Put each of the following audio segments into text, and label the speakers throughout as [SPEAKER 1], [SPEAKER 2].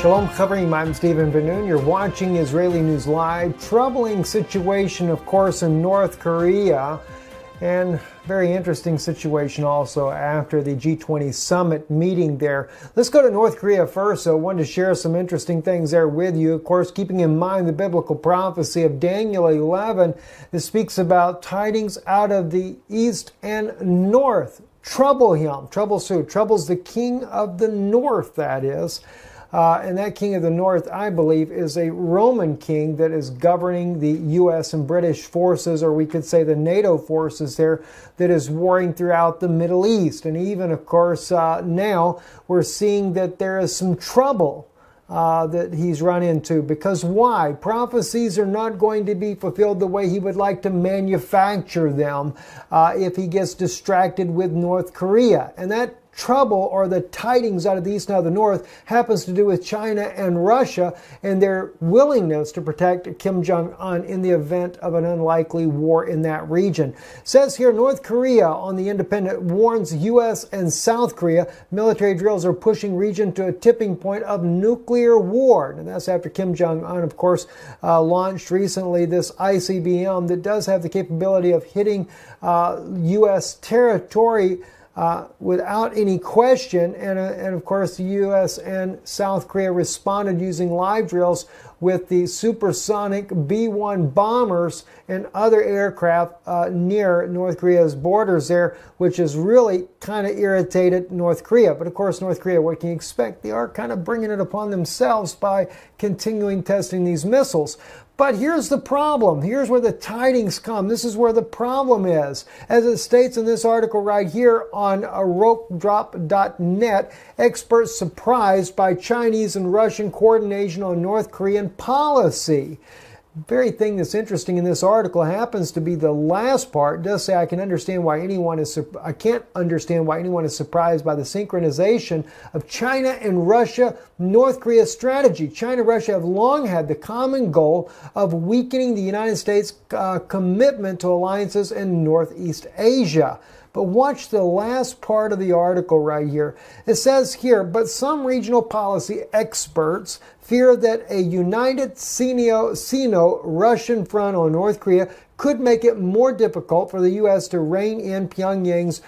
[SPEAKER 1] Shalom Chavrim, I'm Stephen Ben-Nun. You're watching Israeli News Live. Troubling situation, of course, in North Korea. And very interesting situation also after the G20 summit meeting there. Let's go to North Korea first. So I wanted to share some interesting things there with you. Of course, keeping in mind the biblical prophecy of Daniel 11 that speaks about tidings out of the east and north. Trouble him. Troubles who? Troubles the king of the north, that is. And that king of the north, I believe, is a Roman king that is governing the U.S. and British forces, or we could say the NATO forces there, that is warring throughout the Middle East. And even, of course, now we're seeing that there is some trouble that he's run into. Because why? Prophecies are not going to be fulfilled the way he would like to manufacture them if he gets distracted with North Korea. And that trouble, or the tidings out of the east and out of the north, happens to do with China and Russia and their willingness to protect Kim Jong-un in the event of an unlikely war in that region. It says here, North Korea on the Independent warns U.S. and South Korea military drills are pushing region to a tipping point of nuclear war. And that's after Kim Jong-un, of course, launched recently this ICBM that does have the capability of hitting U.S. territory without any question, and of course the U.S. and South Korea responded using live drills with the supersonic B-1 bombers and other aircraft near North Korea's borders there, which has really kind of irritated North Korea. But of course, North Korea, what can you expect? They are kind of bringing it upon themselves by continuing testing these missiles. But here's the problem. Here's where the tidings come. This is where the problem is. As it states in this article right here on rokedrop.net, experts surprised by Chinese and Russian coordination on North Korean policy. Very thing that's interesting in this article happens to be the last part. It does say I can't understand why anyone is surprised by the synchronization of China and Russia North Korea strategy. China and Russia have long had the common goal of weakening the United States' commitment to alliances in Northeast Asia. But watch the last part of the article right here. It says here, but some regional policy experts fear that a united Sino-Russian front on North Korea could make it more difficult for the U.S. to rein in Pyongyang's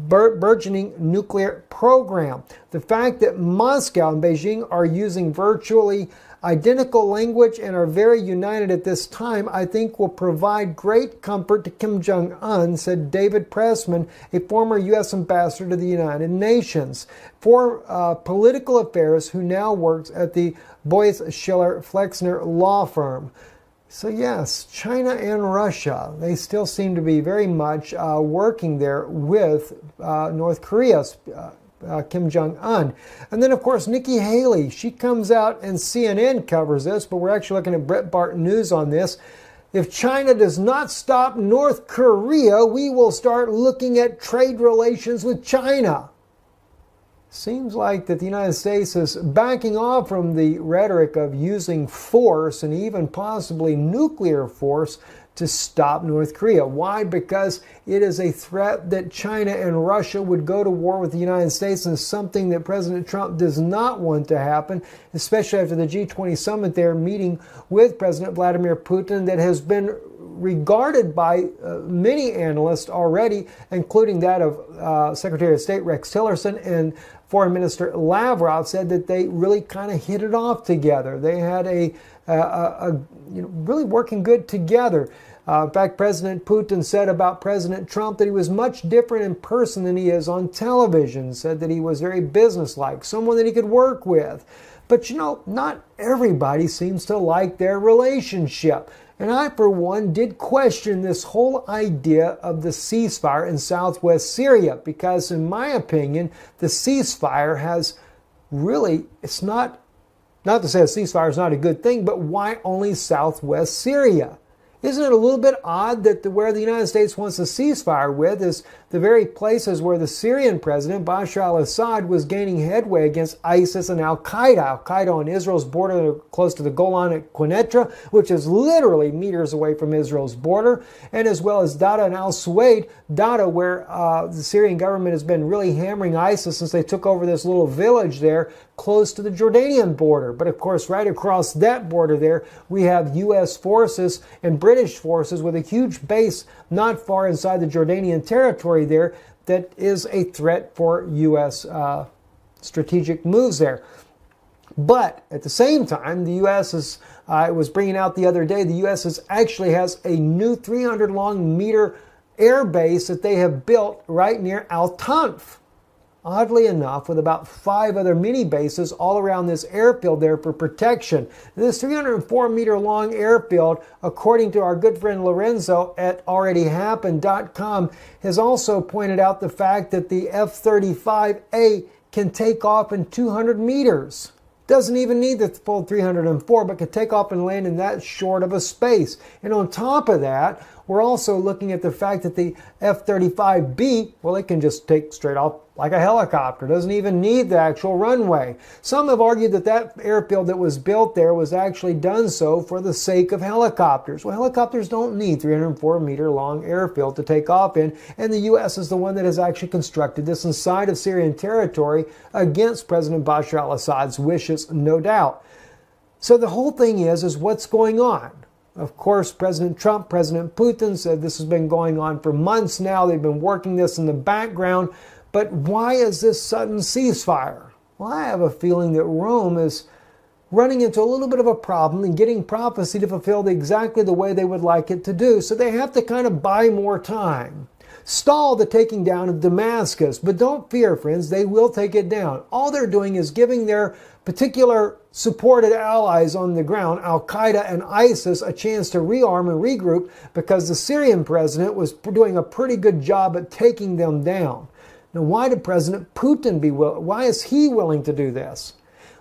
[SPEAKER 1] burgeoning nuclear program. The fact that Moscow and Beijing are using virtually identical language and are very united at this time, I think will provide great comfort to Kim Jong-un, said David Pressman, a former U.S. ambassador to the United Nations for political affairs who now works at the Boyce Schiller Flexner law firm. So yes, China and Russia, they still seem to be very much working there with North Korea's Kim Jong-un. And then, of course, Nikki Haley, she comes out and CNN covers this, but we're actually looking at Breitbart News on this. If China does not stop North Korea, we will start looking at trade relations with China. Seems like that the United States is backing off from the rhetoric of using force and even possibly nuclear force to stop North Korea. Why? Because it is a threat that China and Russia would go to war with the United States, and something that President Trump does not want to happen, especially after the G20 summit there, meeting with President Vladimir Putin, that has been regarded by many analysts already, including that of Secretary of State Rex Tillerson and Foreign Minister Lavrov, said that they really kind of hit it off together. They had really working good together. In fact, President Putin said about President Trump that he was much different in person than he is on television. Said that he was very businesslike, someone that he could work with. But not everybody seems to like their relationship. And I, for one, did question this whole idea of the ceasefire in southwest Syria, because in my opinion, the ceasefire has really, it's not to say a ceasefire is not a good thing, but why only southwest Syria? Isn't it a little bit odd that where the United States wants a ceasefire with is the very places where the Syrian president, Bashar al-Assad, was gaining headway against ISIS and al-Qaeda. Al-Qaeda on Israel's border close to the Golan at Quneitra, which is literally meters away from Israel's border, and as well as Dada and al-Suwaid, Dada, where the Syrian government has been really hammering ISIS since they took over this little village there close to the Jordanian border. But of course, right across that border there, we have U.S. forces and British forces with a huge base not far inside the Jordanian territory there that is a threat for U.S. Strategic moves there. But at the same time, the U.S. is, was bringing out the other day, the U.S. actually has a new 300-long-meter air base that they have built right near Al-Tanf. Oddly enough, with about 5 other mini bases all around this airfield there for protection. This 304-meter-long airfield, according to our good friend Lorenzo at alreadyhappened.com, has also pointed out the fact that the F-35A can take off in 200 meters. Doesn't even need the full 304, but can take off and land in that short of a space. And on top of that, we're also looking at the fact that the F-35B, well, it can just take straight off like a helicopter. Doesn't even need the actual runway. Some have argued that that airfield that was built there was actually done so for the sake of helicopters. Well, helicopters don't need 304-meter-long airfield to take off in, and the U.S. is the one that has actually constructed this inside of Syrian territory against President Bashar al-Assad's wishes, no doubt. So the whole thing is what's going on? Of course, President Trump, President Putin said this has been going on for months now. They've been working this in the background. But why is this sudden ceasefire? Well, I have a feeling that Rome is running into a little bit of a problem and getting prophecy to fulfill exactly the way they would like it to do. So they have to kind of buy more time. Stall the taking down of Damascus. But don't fear, friends, they will take it down. All they're doing is giving their particular supported allies on the ground, al-Qaeda and ISIS, a chance to rearm and regroup because the Syrian president was doing a pretty good job at taking them down. Now, why did President Putin why is he willing to do this?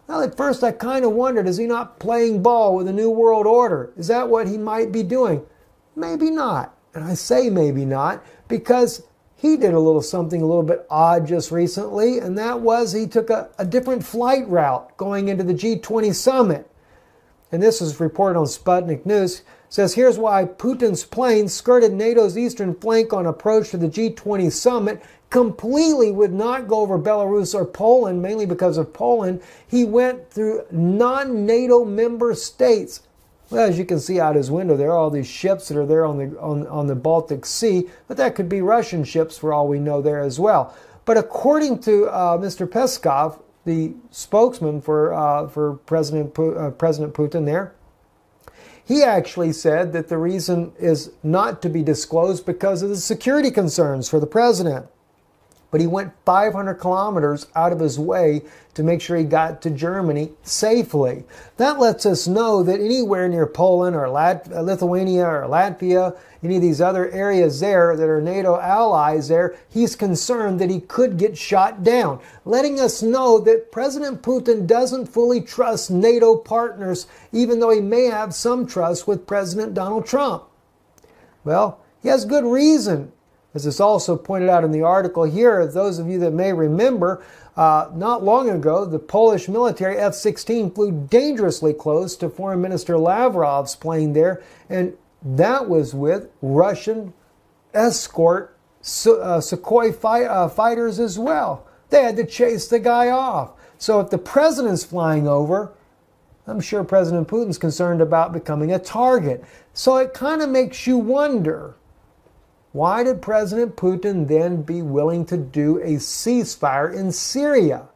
[SPEAKER 1] Well, at first I kind of wondered, is he not playing ball with a new world order? Is that what he might be doing? Maybe not. And I say maybe not because he did something a little bit odd just recently, and that was he took a different flight route going into the G20 summit. And this was reported on Sputnik News. It says, here's why Putin's plane skirted NATO's eastern flank on approach to the G20 summit, completely would not go over Belarus or Poland, mainly because of Poland. He went through non-NATO member states. Well, as you can see out his window, there are all these ships that are there on the Baltic Sea, but that could be Russian ships for all we know there as well. But according to Mr. Peskov, the spokesman for President Putin there, he actually said that the reason is not to be disclosed because of the security concerns for the president. But he went 500 kilometers out of his way to make sure he got to Germany safely. That lets us know that anywhere near Poland or Lithuania or Latvia, any of these other areas there that are NATO allies there, he's concerned that he could get shot down, letting us know that President Putin doesn't fully trust NATO partners, even though he may have some trust with President Donald Trump. Well, he has good reason. As is also pointed out in the article here, those of you that may remember, not long ago, the Polish military F-16 flew dangerously close to Foreign Minister Lavrov's plane there, and that was with Russian escort Sukhoi fighters as well. They had to chase the guy off. So if the president's flying over, I'm sure President Putin's concerned about becoming a target. So it kind of makes you wonder, why did President Putin then be willing to do a ceasefire in Syria?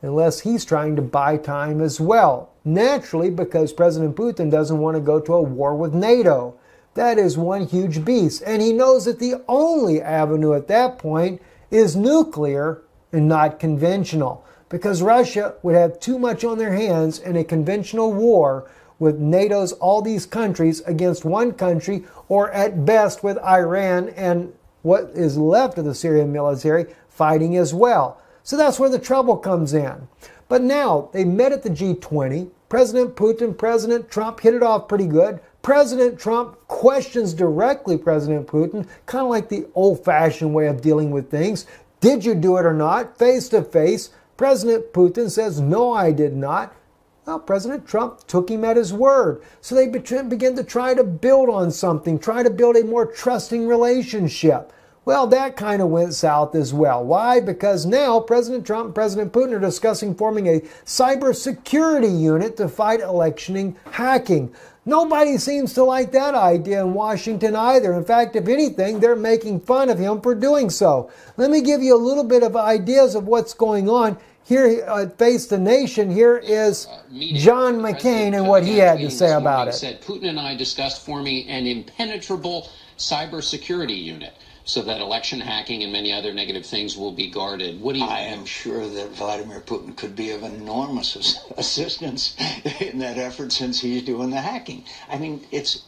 [SPEAKER 1] Unless he's trying to buy time as well. Naturally, because President Putin doesn't want to go to a war with NATO. That is one huge beast. And he knows that the only avenue at that point is nuclear and not conventional. Because Russia would have too much on their hands in a conventional war with NATO's all these countries against one country, or at best with Iran and what is left of the Syrian military fighting as well. So that's where the trouble comes in. But now they met at the G20. President Putin, President Trump hit it off pretty good. President Trump questions directly President Putin, kind of like the old-fashioned way of dealing with things. Did you do it or not? Face to face. President Putin says, no, I did not. Well, President Trump took him at his word. So they begin to try to build on something, try to build a more trusting relationship. Well, that kind of went south as well. Why? Because now President Trump and President Putin are discussing forming a cybersecurity unit to fight election hacking. Nobody seems to like that idea in Washington either. In fact, if anything, they're making fun of him for doing so. Let me give you a little bit of ideas of what's going on. Here at Face the Nation, here is John McCain and what he had to say about it.
[SPEAKER 2] Said Putin and I discussed forming an impenetrable cybersecurity unit so that election hacking and many other negative things will be guarded. What do you
[SPEAKER 3] I am sure that Vladimir Putin could be of enormous assistance in that effort since he's doing the hacking. I mean, it's...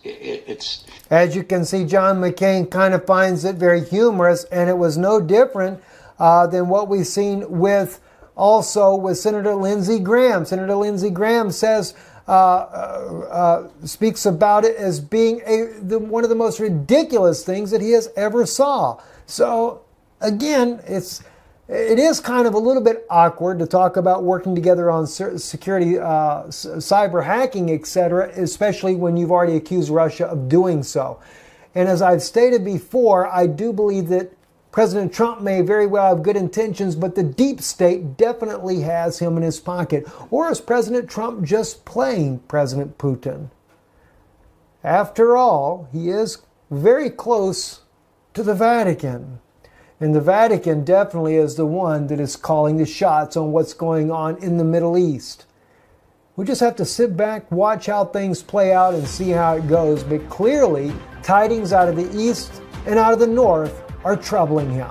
[SPEAKER 1] As you can see, John McCain kind of finds it very humorous, and it was no different than what we've seen with also with Senator Lindsey Graham. Senator Lindsey Graham says, speaks about it as being one of the most ridiculous things that he has ever saw. So again, it is kind of a little bit awkward to talk about working together on security, cyber hacking, etc., especially when you've already accused Russia of doing so. And as I've stated before, I do believe that President Trump may very well have good intentions, but the deep state definitely has him in his pocket. Or is President Trump just playing President Putin? After all, he is very close to the Vatican. And the Vatican definitely is the one that is calling the shots on what's going on in the Middle East. We just have to sit back, watch how things play out, and see how it goes. But clearly, tidings out of the East and out of the North are troubling him.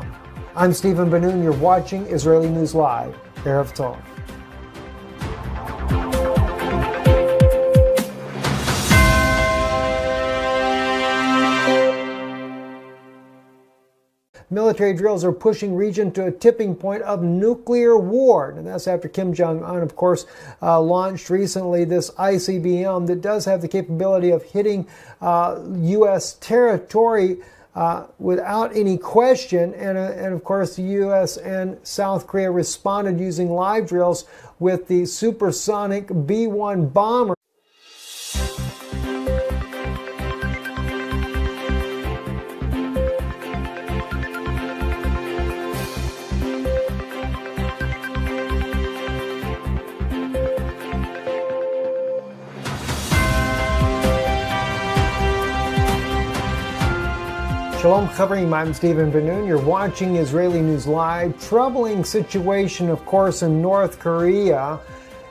[SPEAKER 1] I'm Stephen Ben-Nun. You're watching Israeli News Live. Erev Tov. Military drills are pushing region to a tipping point of nuclear war. And that's after Kim Jong-un, of course, launched recently this ICBM that does have the capability of hitting U.S. territory without any question, and of course the U.S. and South Korea responded using live drills with the supersonic B-1 bomber. Shalom Chavrim, I'm Stephen Ben-Nun. You're watching Israeli News Live. Troubling situation, of course, in North Korea,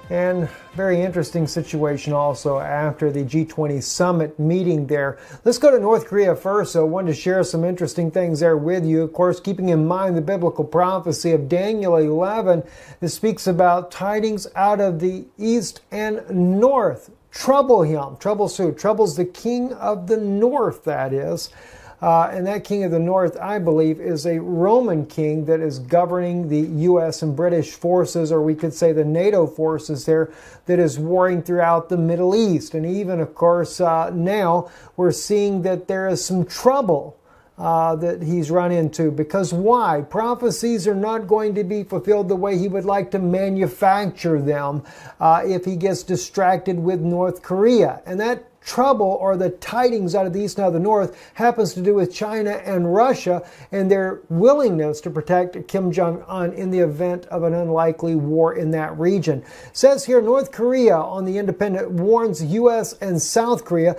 [SPEAKER 1] and very interesting situation also after the G20 summit meeting there. Let's go to North Korea first. So I wanted to share some interesting things there with you. Of course, keeping in mind the biblical prophecy of Daniel 11 that speaks about tidings out of the east and north. Trouble him, troubles the king of the north, that is. And that king of the north, I believe, is a Roman king that is governing the U.S. and British forces, or we could say the NATO forces there, that is warring throughout the Middle East. And even, of course, now we're seeing that there is some trouble that he's run into. Because why? Prophecies are not going to be fulfilled the way he would like to manufacture them if he gets distracted with North Korea. And that trouble, or the tidings out of the east and out of the north, happens to do with China and Russia and their willingness to protect Kim Jong-un in the event of an unlikely war in that region. It says here, North Korea on the Independent warns U.S. and South Korea